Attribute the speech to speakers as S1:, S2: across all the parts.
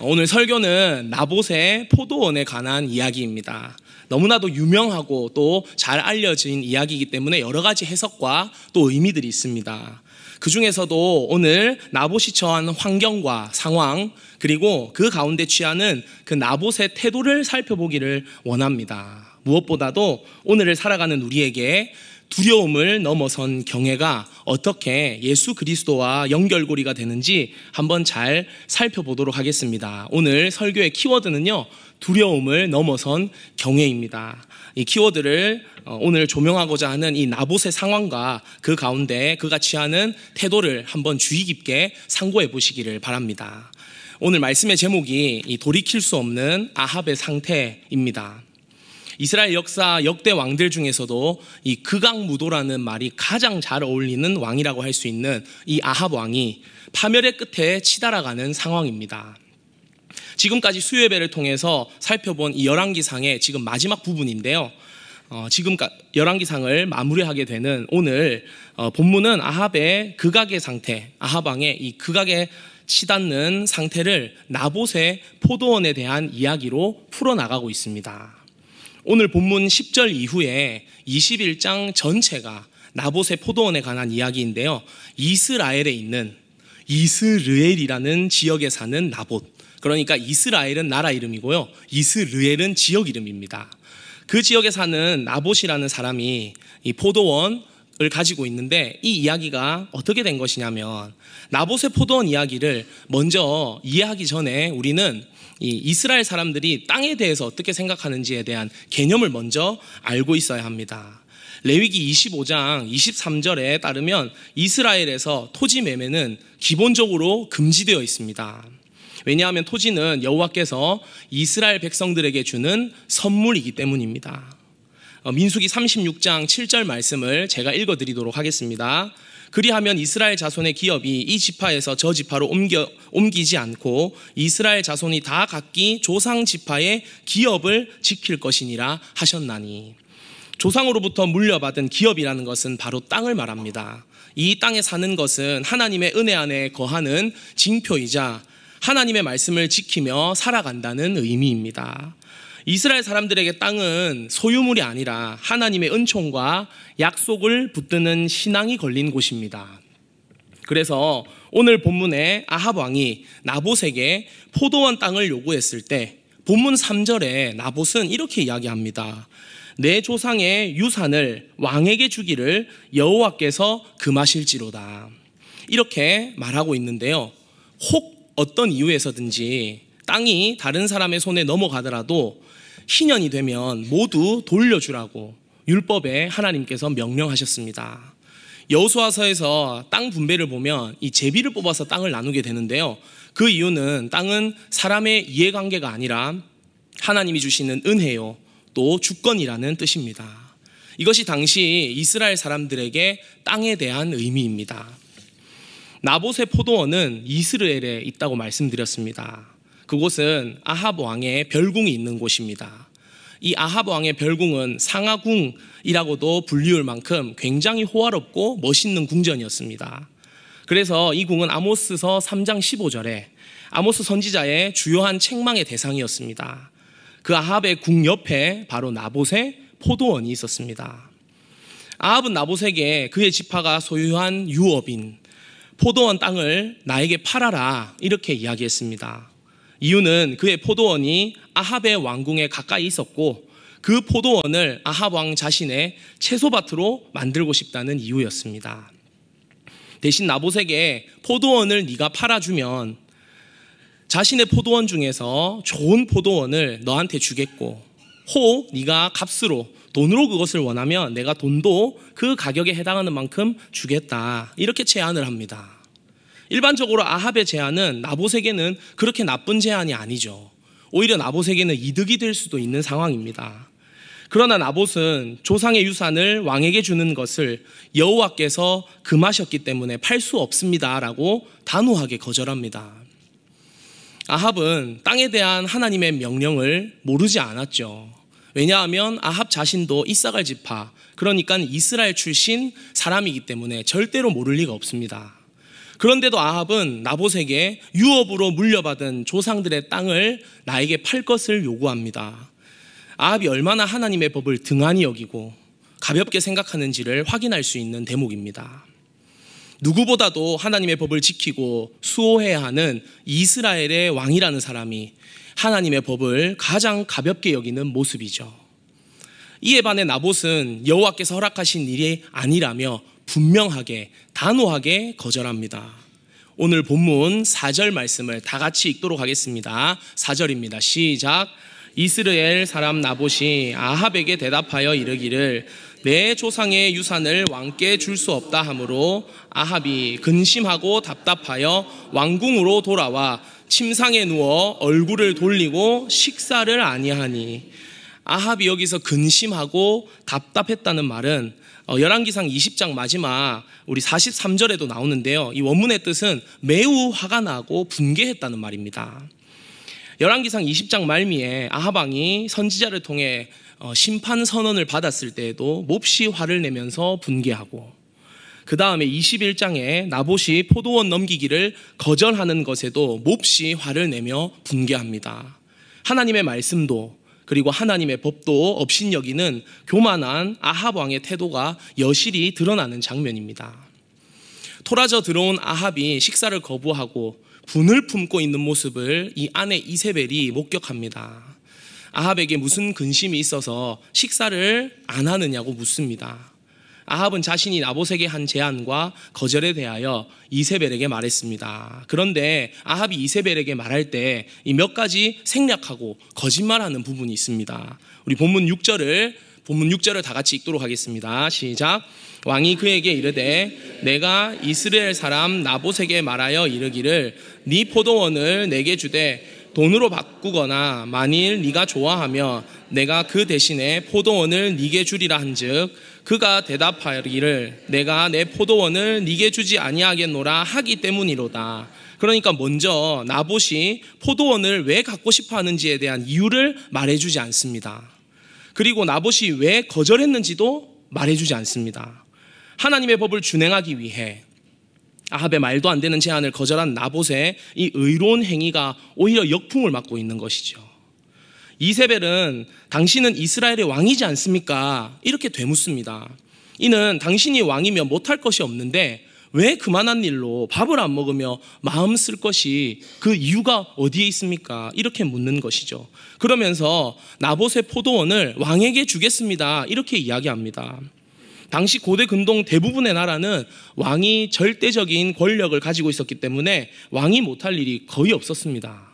S1: 오늘 설교는 나봇의 포도원에 관한 이야기입니다. 너무나도 유명하고 또 잘 알려진 이야기이기 때문에 여러 가지 해석과 또 의미들이 있습니다. 그 중에서도 오늘 나봇이 처한 환경과 상황, 그리고 그 가운데 취하는 그 나봇의 태도를 살펴보기를 원합니다. 무엇보다도 오늘을 살아가는 우리에게 두려움을 넘어선 경외가 어떻게 예수 그리스도와 연결고리가 되는지 한번 잘 살펴보도록 하겠습니다. 오늘 설교의 키워드는요, 두려움을 넘어선 경외입니다. 이 키워드를 오늘 조명하고자 하는 이 나봇의 상황과 그 가운데 그가 취하는 태도를 한번 주의 깊게 상고해 보시기를 바랍니다. 오늘 말씀의 제목이 이 돌이킬 수 없는 아합의 상태입니다. 이스라엘 역사 역대 왕들 중에서도 이 극악무도라는 말이 가장 잘 어울리는 왕이라고 할 수 있는 이 아합 왕이 파멸의 끝에 치달아가는 상황입니다. 지금까지 수요예배를 통해서 살펴본 이 열왕기상의 지금 마지막 부분인데요. 지금 열왕기상을 마무리하게 되는 오늘 본문은 아합의 극악의 상태, 아합 왕의 이 극악에 치닫는 상태를 나봇의 포도원에 대한 이야기로 풀어나가고 있습니다. 오늘 본문 10절 이후에 21장 전체가 나봇의 포도원에 관한 이야기인데요. 이스라엘에 있는 이스르엘이라는 지역에 사는 나봇, 그러니까 이스라엘은 나라 이름이고요, 이스르엘은 지역 이름입니다. 그 지역에 사는 나봇이라는 사람이 이 포도원을 가지고 있는데, 이 이야기가 어떻게 된 것이냐면, 나봇의 포도원 이야기를 먼저 이해하기 전에 우리는 이 이스라엘 사람들이 땅에 대해서 어떻게 생각하는지에 대한 개념을 먼저 알고 있어야 합니다. 레위기 25장 23절에 따르면 이스라엘에서 토지 매매는 기본적으로 금지되어 있습니다. 왜냐하면 토지는 여호와께서 이스라엘 백성들에게 주는 선물이기 때문입니다. 민수기 36장 7절 말씀을 제가 읽어드리도록 하겠습니다. 그리하면 이스라엘 자손의 기업이 이 지파에서 저 지파로 옮기지 않고 이스라엘 자손이 다 각기 조상 지파의 기업을 지킬 것이니라 하셨나니. 조상으로부터 물려받은 기업이라는 것은 바로 땅을 말합니다. 이 땅에 사는 것은 하나님의 은혜 안에 거하는 징표이자 하나님의 말씀을 지키며 살아간다는 의미입니다. 이스라엘 사람들에게 땅은 소유물이 아니라 하나님의 은총과 약속을 붙드는 신앙이 걸린 곳입니다. 그래서 오늘 본문에 아합 왕이 나봇에게 포도원 땅을 요구했을 때 본문 3절에 나봇은 이렇게 이야기합니다. 내 조상의 유산을 왕에게 주기를 여호와께서 금하실지로다. 이렇게 말하고 있는데요. 혹 어떤 이유에서든지 땅이 다른 사람의 손에 넘어가더라도 희년이 되면 모두 돌려주라고 율법에 하나님께서 명령하셨습니다. 여호수아서에서 땅 분배를 보면 이 제비를 뽑아서 땅을 나누게 되는데요. 그 이유는 땅은 사람의 이해관계가 아니라 하나님이 주시는 은혜요, 또 주권이라는 뜻입니다. 이것이 당시 이스라엘 사람들에게 땅에 대한 의미입니다. 나봇의 포도원은 이스라엘에 있다고 말씀드렸습니다. 그곳은 아합 왕의 별궁이 있는 곳입니다. 이 아합 왕의 별궁은 상하궁이라고도 불리울 만큼 굉장히 호화롭고 멋있는 궁전이었습니다. 그래서 이 궁은 아모스서 3장 15절에 아모스 선지자의 주요한 책망의 대상이었습니다. 그 아합의 궁 옆에 바로 나봇의 포도원이 있었습니다. 아합은 나봇에게 그의 지파가 소유한 유업인 포도원 땅을 나에게 팔아라, 이렇게 이야기했습니다. 이유는 그의 포도원이 아합의 왕궁에 가까이 있었고 그 포도원을 아합 왕 자신의 채소밭으로 만들고 싶다는 이유였습니다. 대신 나봇에게 포도원을 네가 팔아주면 자신의 포도원 중에서 좋은 포도원을 너한테 주겠고, 혹 네가 값으로 돈으로 그것을 원하면 내가 돈도 그 가격에 해당하는 만큼 주겠다, 이렇게 제안을 합니다. 일반적으로 아합의 제안은 나봇에게는 그렇게 나쁜 제안이 아니죠. 오히려 나봇에게는 이득이 될 수도 있는 상황입니다. 그러나 나봇은 조상의 유산을 왕에게 주는 것을 여호와께서 금하셨기 때문에 팔 수 없습니다라고 단호하게 거절합니다. 아합은 땅에 대한 하나님의 명령을 모르지 않았죠. 왜냐하면 아합 자신도 이사갈 지파, 그러니까 이스라엘 출신 사람이기 때문에 절대로 모를 리가 없습니다. 그런데도 아합은 나봇에게 유업으로 물려받은 조상들의 땅을 나에게 팔 것을 요구합니다. 아합이 얼마나 하나님의 법을 등한히 여기고 가볍게 생각하는지를 확인할 수 있는 대목입니다. 누구보다도 하나님의 법을 지키고 수호해야 하는 이스라엘의 왕이라는 사람이 하나님의 법을 가장 가볍게 여기는 모습이죠. 이에 반해 나봇은 여호와께서 허락하신 일이 아니라며 분명하게 단호하게 거절합니다. 오늘 본문 4절 말씀을 다 같이 읽도록 하겠습니다. 4절입니다. 시작. 이스라엘 사람 나봇이 아합에게 대답하여 이르기를 내 조상의 유산을 왕께 줄 수 없다 하므로 아합이 근심하고 답답하여 왕궁으로 돌아와 침상에 누워 얼굴을 돌리고 식사를 아니하니. 아합이 여기서 근심하고 답답했다는 말은 열왕기상 20장 마지막 우리 43절에도 나오는데요. 이 원문의 뜻은 매우 화가 나고 분개했다는 말입니다. 열왕기상 20장 말미에 아합 왕이 선지자를 통해 심판 선언을 받았을 때에도 몹시 화를 내면서 분개하고, 그 다음에 21장에 나봇이 포도원 넘기기를 거절하는 것에도 몹시 화를 내며 분개합니다. 하나님의 말씀도 그리고 하나님의 법도 업신여기는 교만한 아합 왕의 태도가 여실히 드러나는 장면입니다. 토라져 들어온 아합이 식사를 거부하고 분을 품고 있는 모습을 이 아내 이세벨이 목격합니다. 아합에게 무슨 근심이 있어서 식사를 안 하느냐고 묻습니다. 아합은 자신이 나봇에게 한 제안과 거절에 대하여 이세벨에게 말했습니다. 그런데 아합이 이세벨에게 말할 때 이 몇 가지 생략하고 거짓말하는 부분이 있습니다. 우리 본문 6절을 다 같이 읽도록 하겠습니다. 시작. 왕이 그에게 이르되 내가 이스라엘 사람 나봇에게 말하여 이르기를 네 포도원을 내게 주되 돈으로 바꾸거나 만일 네가 좋아하며 내가 그 대신에 포도원을 네게 주리라 한즉 그가 대답하기를 내가 내 포도원을 네게 주지 아니하겠노라 하기 때문이로다. 그러니까 먼저 나봇이 포도원을 왜 갖고 싶어 하는지에 대한 이유를 말해주지 않습니다. 그리고 나봇이 왜 거절했는지도 말해주지 않습니다. 하나님의 법을 준행하기 위해 아합의 말도 안 되는 제안을 거절한 나봇의 이 의로운 행위가 오히려 역풍을 맞고 있는 것이죠. 이세벨은 당신은 이스라엘의 왕이지 않습니까? 이렇게 되묻습니다. 이는 당신이 왕이면 못할 것이 없는데 왜 그만한 일로 밥을 안 먹으며 마음 쓸 것이 그 이유가 어디에 있습니까? 이렇게 묻는 것이죠. 그러면서 나봇의 포도원을 왕에게 주겠습니다. 이렇게 이야기합니다. 당시 고대 근동 대부분의 나라는 왕이 절대적인 권력을 가지고 있었기 때문에 왕이 못할 일이 거의 없었습니다.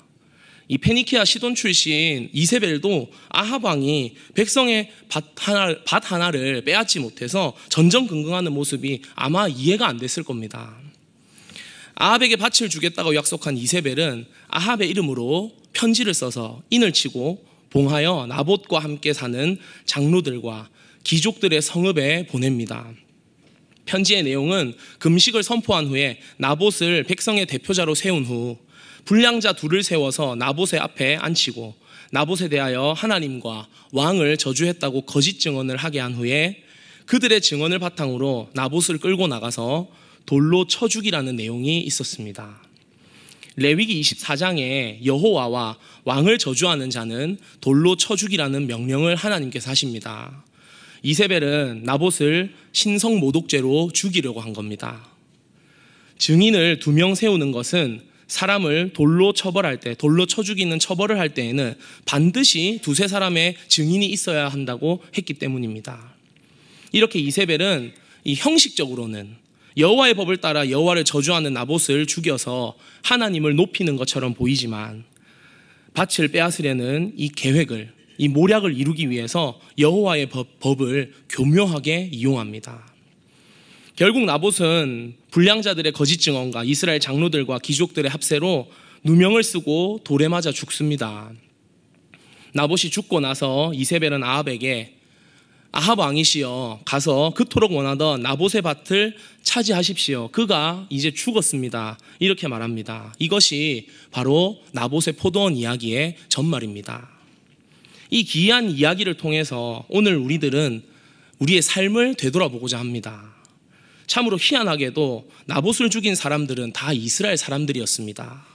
S1: 이 페니키아 시돈 출신 이세벨도 아합 왕이 백성의 밭 하나를 빼앗지 못해서 전전긍긍하는 모습이 아마 이해가 안 됐을 겁니다. 아합에게 밭을 주겠다고 약속한 이세벨은 아합의 이름으로 편지를 써서 인을 치고 봉하여 나봇과 함께 사는 장로들과 귀족들의 성읍에 보냅니다. 편지의 내용은 금식을 선포한 후에 나봇을 백성의 대표자로 세운 후 불량자 둘을 세워서 나봇의 앞에 앉히고 나봇에 대하여 하나님과 왕을 저주했다고 거짓 증언을 하게 한 후에 그들의 증언을 바탕으로 나봇을 끌고 나가서 돌로 쳐 죽이라는 내용이 있었습니다. 레위기 24장에 여호와와 왕을 저주하는 자는 돌로 쳐 죽이라는 명령을 하나님께서 하십니다. 이세벨은 나봇을 신성 모독죄로 죽이려고 한 겁니다. 증인을 2명 세우는 것은 사람을 돌로 처벌할 때, 돌로 쳐 죽이는 처벌을 할 때에는 반드시 2-3사람의 증인이 있어야 한다고 했기 때문입니다. 이렇게 이세벨은 이 형식적으로는 여호와의 법을 따라 여호와를 저주하는 나봇을 죽여서 하나님을 높이는 것처럼 보이지만 밭을 빼앗으려는 이 계획을, 이 모략을 이루기 위해서 여호와의 법을 교묘하게 이용합니다. 결국 나봇은 불량자들의 거짓 증언과 이스라엘 장로들과 귀족들의 합세로 누명을 쓰고 돌에 맞아 죽습니다. 나봇이 죽고 나서 이세벨은 아합에게 아합 왕이시여 가서 그토록 원하던 나봇의 밭을 차지하십시오. 그가 이제 죽었습니다. 이렇게 말합니다. 이것이 바로 나봇의 포도원 이야기의 전말입니다. 이 기이한 이야기를 통해서 오늘 우리들은 우리의 삶을 되돌아보고자 합니다. 참으로 희한하게도 나봇을 죽인 사람들은 다 이스라엘 사람들이었습니다.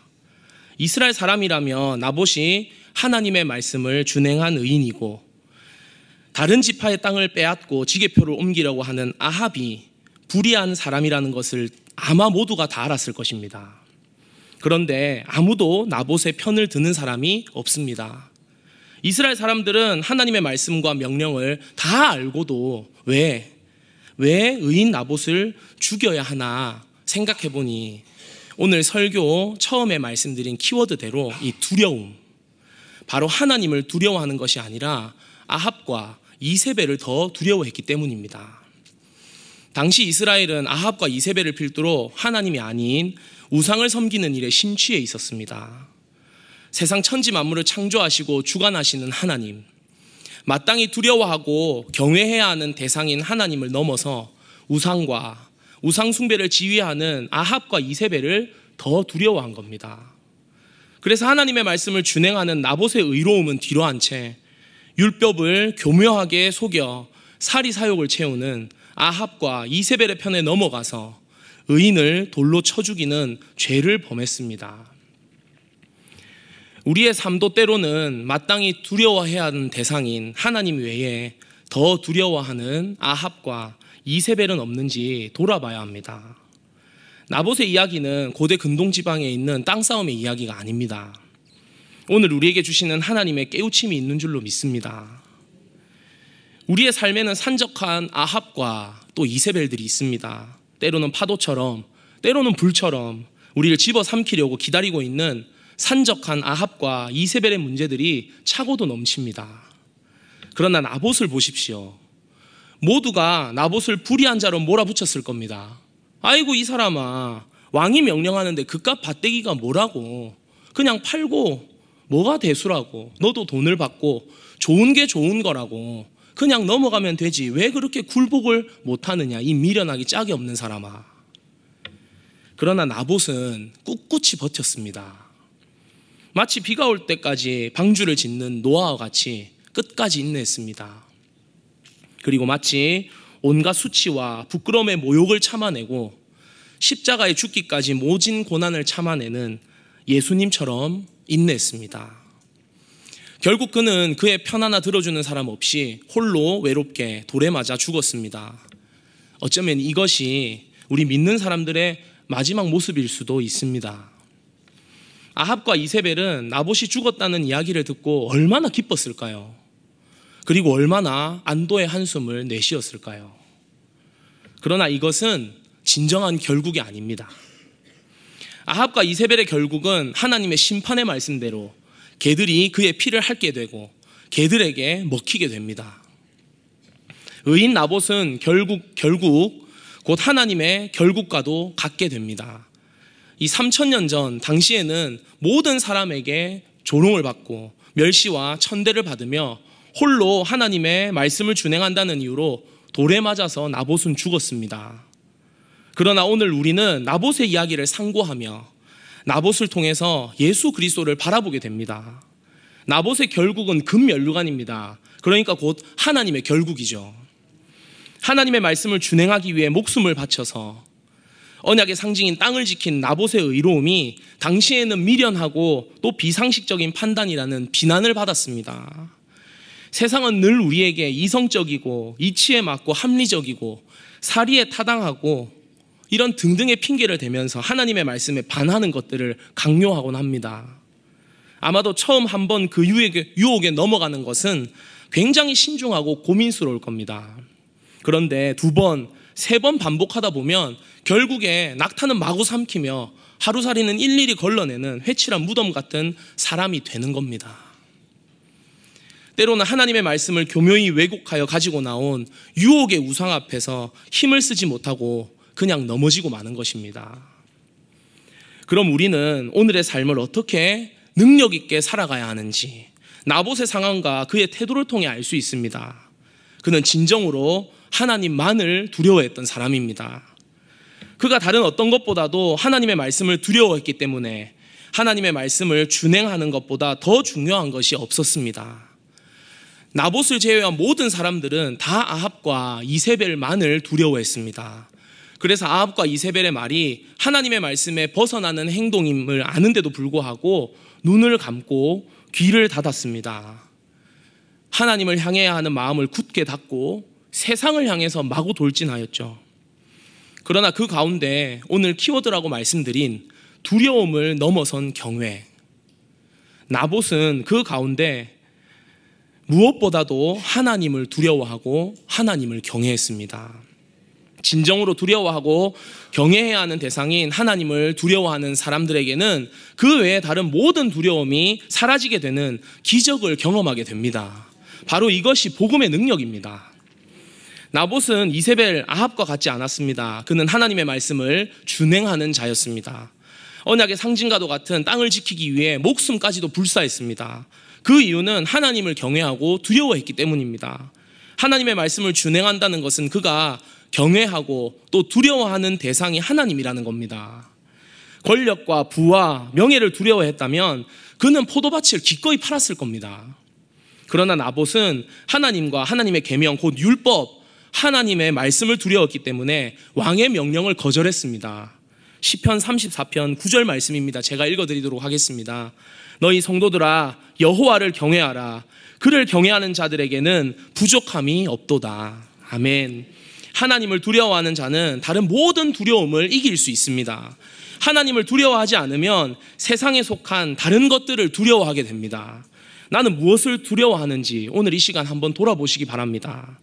S1: 이스라엘 사람이라면 나봇이 하나님의 말씀을 준행한 의인이고, 다른 지파의 땅을 빼앗고 지게표를 옮기려고 하는 아합이 불의한 사람이라는 것을 아마 모두가 다 알았을 것입니다. 그런데 아무도 나봇의 편을 드는 사람이 없습니다. 이스라엘 사람들은 하나님의 말씀과 명령을 다 알고도 왜 의인 나봇을 죽여야 하나 생각해보니 오늘 설교 처음에 말씀드린 키워드대로 이 두려움, 바로 하나님을 두려워하는 것이 아니라 아합과 이세벨을 더 두려워했기 때문입니다. 당시 이스라엘은 아합과 이세벨을 필두로 하나님이 아닌 우상을 섬기는 일에 심취해 있었습니다. 세상 천지 만물을 창조하시고 주관하시는 하나님, 마땅히 두려워하고 경외해야 하는 대상인 하나님을 넘어서 우상과 우상 숭배를 지휘하는 아합과 이세벨을 더 두려워한 겁니다. 그래서 하나님의 말씀을 준행하는 나봇의 의로움은 뒤로 한 채 율법을 교묘하게 속여 사리사욕을 채우는 아합과 이세벨의 편에 넘어가서 의인을 돌로 쳐 죽이는 죄를 범했습니다. 우리의 삶도 때로는 마땅히 두려워해야 하는 대상인 하나님 외에 더 두려워하는 아합과 이세벨은 없는지 돌아봐야 합니다. 나봇의 이야기는 고대 근동지방에 있는 땅싸움의 이야기가 아닙니다. 오늘 우리에게 주시는 하나님의 깨우침이 있는 줄로 믿습니다. 우리의 삶에는 산적한 아합과 또 이세벨들이 있습니다. 때로는 파도처럼, 때로는 불처럼 우리를 집어삼키려고 기다리고 있는 산적한 아합과 이세벨의 문제들이 차고도 넘칩니다. 그러나 나봇을 보십시오. 모두가 나봇을 불의한 자로 몰아붙였을 겁니다. 아이고 이 사람아, 왕이 명령하는데 그깟 밭대기가 뭐라고, 그냥 팔고 뭐가 대수라고, 너도 돈을 받고 좋은 게 좋은 거라고 그냥 넘어가면 되지 왜 그렇게 굴복을 못하느냐, 이 미련하기 짝이 없는 사람아. 그러나 나봇은 꿋꿋이 버텼습니다. 마치 비가 올 때까지 방주를 짓는 노아와 같이 끝까지 인내했습니다. 그리고 마치 온갖 수치와 부끄러움의 모욕을 참아내고 십자가에 죽기까지 모진 고난을 참아내는 예수님처럼 인내했습니다. 결국 그는 그의 편 하나 들어주는 사람 없이 홀로 외롭게 돌에 맞아 죽었습니다. 어쩌면 이것이 우리 믿는 사람들의 마지막 모습일 수도 있습니다. 아합과 이세벨은 나봇이 죽었다는 이야기를 듣고 얼마나 기뻤을까요? 그리고 얼마나 안도의 한숨을 내쉬었을까요? 그러나 이것은 진정한 결국이 아닙니다. 아합과 이세벨의 결국은 하나님의 심판의 말씀대로 개들이 그의 피를 핥게 되고 개들에게 먹히게 됩니다. 의인 나봇은 결국 곧 하나님의 결국과도 같게 됩니다. 이 3000년 전 당시에는 모든 사람에게 조롱을 받고 멸시와 천대를 받으며 홀로 하나님의 말씀을 준행한다는 이유로 돌에 맞아서 나봇은 죽었습니다. 그러나 오늘 우리는 나봇의 이야기를 상고하며 나봇을 통해서 예수 그리스도를 바라보게 됩니다. 나봇의 결국은 금면류관입니다. 그러니까 곧 하나님의 결국이죠. 하나님의 말씀을 준행하기 위해 목숨을 바쳐서 언약의 상징인 땅을 지킨 나봇의 의로움이 당시에는 미련하고 또 비상식적인 판단이라는 비난을 받았습니다. 세상은 늘 우리에게 이성적이고 이치에 맞고 합리적이고 사리에 타당하고 이런 등등의 핑계를 대면서 하나님의 말씀에 반하는 것들을 강요하곤 합니다. 아마도 처음 한번 그 유혹에 넘어가는 것은 굉장히 신중하고 고민스러울 겁니다. 그런데 2번, 3번 반복하다 보면 결국에 낙타는 마구 삼키며 하루살이는 일일이 걸러내는 회칠한 무덤 같은 사람이 되는 겁니다. 때로는 하나님의 말씀을 교묘히 왜곡하여 가지고 나온 유혹의 우상 앞에서 힘을 쓰지 못하고 그냥 넘어지고 마는 것입니다. 그럼 우리는 오늘의 삶을 어떻게 능력 있게 살아가야 하는지 나봇의 상황과 그의 태도를 통해 알 수 있습니다. 그는 진정으로 하나님만을 두려워했던 사람입니다. 그가 다른 어떤 것보다도 하나님의 말씀을 두려워했기 때문에 하나님의 말씀을 준행하는 것보다 더 중요한 것이 없었습니다. 나봇을 제외한 모든 사람들은 다 아합과 이세벨만을 두려워했습니다. 그래서 아합과 이세벨의 말이 하나님의 말씀에 벗어나는 행동임을 아는데도 불구하고 눈을 감고 귀를 닫았습니다. 하나님을 향해야 하는 마음을 굳게 닫고 세상을 향해서 마구 돌진하였죠. 그러나 그 가운데 오늘 키워드라고 말씀드린 두려움을 넘어선 경외, 나봇은 그 가운데 무엇보다도 하나님을 두려워하고 하나님을 경외했습니다. 진정으로 두려워하고 경외해야 하는 대상인 하나님을 두려워하는 사람들에게는 그 외에 다른 모든 두려움이 사라지게 되는 기적을 경험하게 됩니다. 바로 이것이 복음의 능력입니다. 나봇은 이세벨, 아합과 같지 않았습니다. 그는 하나님의 말씀을 준행하는 자였습니다. 언약의 상징과도 같은 땅을 지키기 위해 목숨까지도 불사했습니다. 그 이유는 하나님을 경외하고 두려워했기 때문입니다. 하나님의 말씀을 준행한다는 것은 그가 경외하고 또 두려워하는 대상이 하나님이라는 겁니다. 권력과 부와 명예를 두려워했다면 그는 포도밭을 기꺼이 팔았을 겁니다. 그러나 나봇은 하나님과 하나님의 계명, 곧 율법, 하나님의 말씀을 두려웠기 때문에 왕의 명령을 거절했습니다. 시편 34편 9절 말씀입니다. 제가 읽어드리도록 하겠습니다. 너희 성도들아 여호와를 경외하라. 그를 경외하는 자들에게는 부족함이 없도다. 아멘. 하나님을 두려워하는 자는 다른 모든 두려움을 이길 수 있습니다. 하나님을 두려워하지 않으면 세상에 속한 다른 것들을 두려워하게 됩니다. 나는 무엇을 두려워하는지 오늘 이 시간 한번 돌아보시기 바랍니다.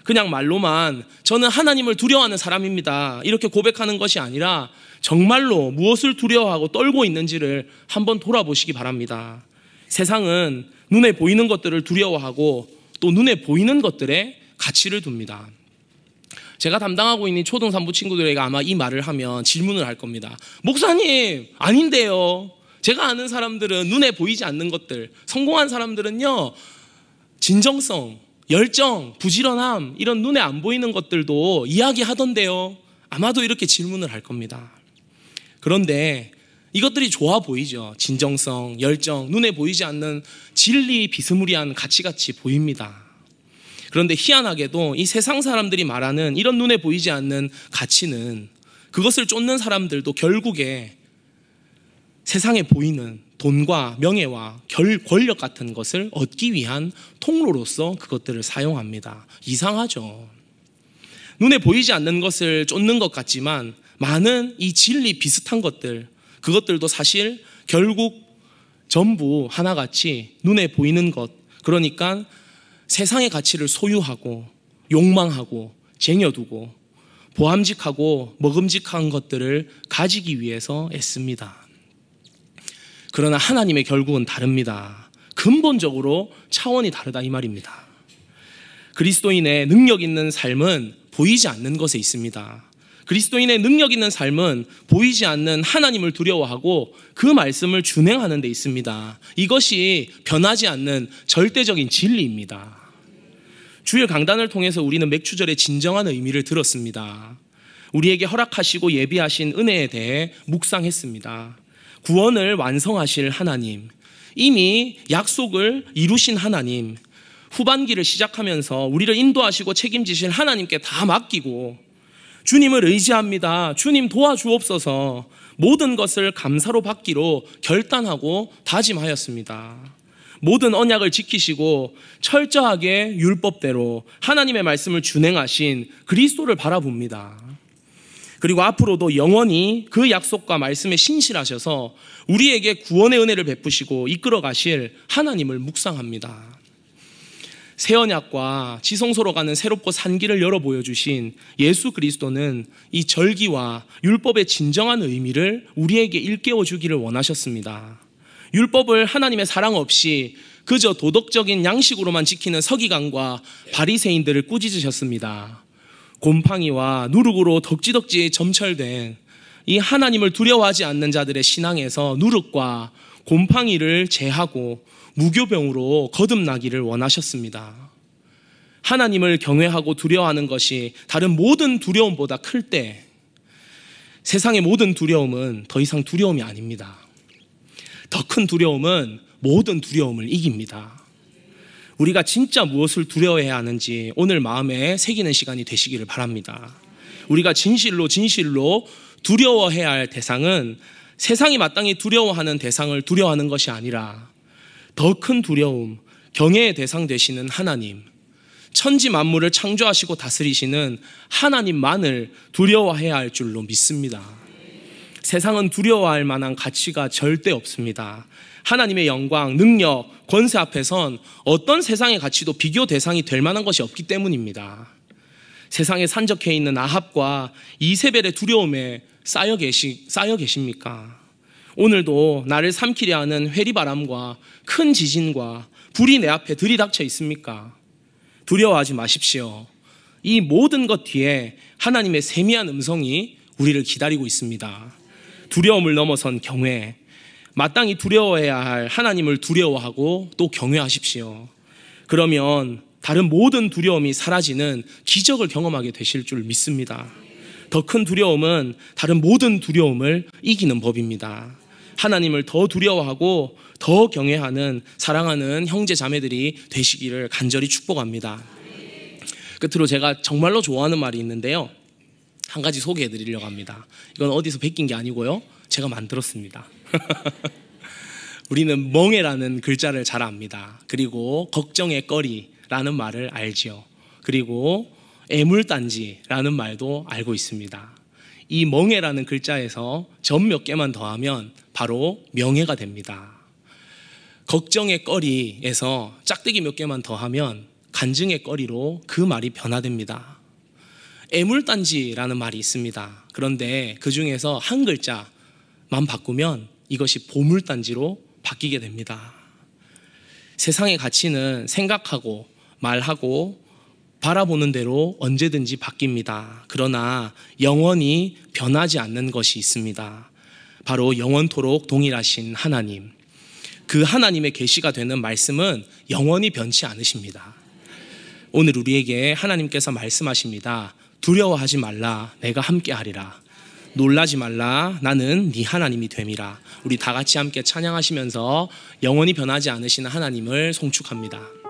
S1: 그냥 말로만 저는 하나님을 두려워하는 사람입니다, 이렇게 고백하는 것이 아니라 정말로 무엇을 두려워하고 떨고 있는지를 한번 돌아보시기 바랍니다. 세상은 눈에 보이는 것들을 두려워하고 또 눈에 보이는 것들에 가치를 둡니다. 제가 담당하고 있는 초등산부 친구들에게 아마 이 말을 하면 질문을 할 겁니다. 목사님, 아닌데요. 제가 아는 사람들은 눈에 보이지 않는 것들, 성공한 사람들은요, 진정성, 열정, 부지런함, 이런 눈에 안 보이는 것들도 이야기하던데요. 아마도 이렇게 질문을 할 겁니다. 그런데 이것들이 좋아 보이죠. 진정성, 열정, 눈에 보이지 않는 진리 비스무리한 가치같이 보입니다. 그런데 희한하게도 이 세상 사람들이 말하는 이런 눈에 보이지 않는 가치는, 그것을 쫓는 사람들도 결국에 세상에 보이는 돈과 명예와 권력 같은 것을 얻기 위한 통로로서 그것들을 사용합니다. 이상하죠. 눈에 보이지 않는 것을 쫓는 것 같지만 많은 이 진리 비슷한 것들, 그것들도 사실 결국 전부 하나같이 눈에 보이는 것, 그러니까 세상의 가치를 소유하고 욕망하고 쟁여두고 보암직하고 먹음직한 것들을 가지기 위해서 애씁니다. 그러나 하나님의 결국은 다릅니다. 근본적으로 차원이 다르다 이 말입니다. 그리스도인의 능력 있는 삶은 보이지 않는 것에 있습니다. 그리스도인의 능력 있는 삶은 보이지 않는 하나님을 두려워하고 그 말씀을 준행하는 데 있습니다. 이것이 변하지 않는 절대적인 진리입니다. 주일 강단을 통해서 우리는 맥주절의 진정한 의미를 들었습니다. 우리에게 허락하시고 예비하신 은혜에 대해 묵상했습니다. 구원을 완성하실 하나님, 이미 약속을 이루신 하나님, 후반기를 시작하면서 우리를 인도하시고 책임지실 하나님께 다 맡기고 주님을 의지합니다, 주님 도와주옵소서, 모든 것을 감사로 받기로 결단하고 다짐하였습니다. 모든 언약을 지키시고 철저하게 율법대로 하나님의 말씀을 준행하신 그리스도를 바라봅니다. 그리고 앞으로도 영원히 그 약속과 말씀에 신실하셔서 우리에게 구원의 은혜를 베푸시고 이끌어 가실 하나님을 묵상합니다. 새 언약과 지성소로 가는 새롭고 산 길을 열어 보여주신 예수 그리스도는 이 절기와 율법의 진정한 의미를 우리에게 일깨워 주기를 원하셨습니다. 율법을 하나님의 사랑 없이 그저 도덕적인 양식으로만 지키는 서기관과 바리새인들을 꾸짖으셨습니다. 곰팡이와 누룩으로 덕지덕지 점철된 이 하나님을 두려워하지 않는 자들의 신앙에서 누룩과 곰팡이를 제하고 무교병으로 거듭나기를 원하셨습니다. 하나님을 경외하고 두려워하는 것이 다른 모든 두려움보다 클 때 세상의 모든 두려움은 더 이상 두려움이 아닙니다. 더 큰 두려움은 모든 두려움을 이깁니다. 우리가 진짜 무엇을 두려워해야 하는지 오늘 마음에 새기는 시간이 되시기를 바랍니다. 우리가 진실로 두려워해야 할 대상은 세상이 마땅히 두려워하는 대상을 두려워하는 것이 아니라 더 큰 두려움, 경외의 대상 되시는 하나님, 천지 만물을 창조하시고 다스리시는 하나님만을 두려워해야 할 줄로 믿습니다. 세상은 두려워할 만한 가치가 절대 없습니다. 하나님의 영광, 능력, 권세 앞에선 어떤 세상의 가치도 비교 대상이 될 만한 것이 없기 때문입니다. 세상에 산적해 있는 아합과 이세벨의 두려움에 쌓여 계십니까? 오늘도 나를 삼키려 하는 회리바람과 큰 지진과 불이 내 앞에 들이닥쳐 있습니까? 두려워하지 마십시오. 이 모든 것 뒤에 하나님의 세미한 음성이 우리를 기다리고 있습니다. 두려움을 넘어선 경외, 마땅히 두려워해야 할 하나님을 두려워하고 또 경외하십시오. 그러면 다른 모든 두려움이 사라지는 기적을 경험하게 되실 줄 믿습니다. 더 큰 두려움은 다른 모든 두려움을 이기는 법입니다. 하나님을 더 두려워하고 더 경외하는 사랑하는 형제 자매들이 되시기를 간절히 축복합니다. 끝으로 제가 정말로 좋아하는 말이 있는데요, 한 가지 소개해 드리려고 합니다. 이건 어디서 베낀 게 아니고요, 제가 만들었습니다. 우리는 멍에라는 글자를 잘 압니다. 그리고 걱정의 거리라는 말을 알지요. 그리고 애물단지라는 말도 알고 있습니다. 이 멍에라는 글자에서 점 몇 개만 더하면 바로 명예가 됩니다. 걱정의 거리에서 짝대기 몇 개만 더하면 간증의 거리로 그 말이 변화됩니다. 애물단지라는 말이 있습니다. 그런데 그 중에서 한 글자만 바꾸면 이것이 보물단지로 바뀌게 됩니다. 세상의 가치는 생각하고 말하고 바라보는 대로 언제든지 바뀝니다. 그러나 영원히 변하지 않는 것이 있습니다. 바로 영원토록 동일하신 하나님. 그 하나님의 계시가 되는 말씀은 영원히 변치 않으십니다. 오늘 우리에게 하나님께서 말씀하십니다. 두려워하지 말라, 내가 함께하리라. 놀라지 말라, 나는 네 하나님이 됨이라. 우리 다 같이 함께 찬양하시면서 영원히 변하지 않으시는 하나님을 송축합니다.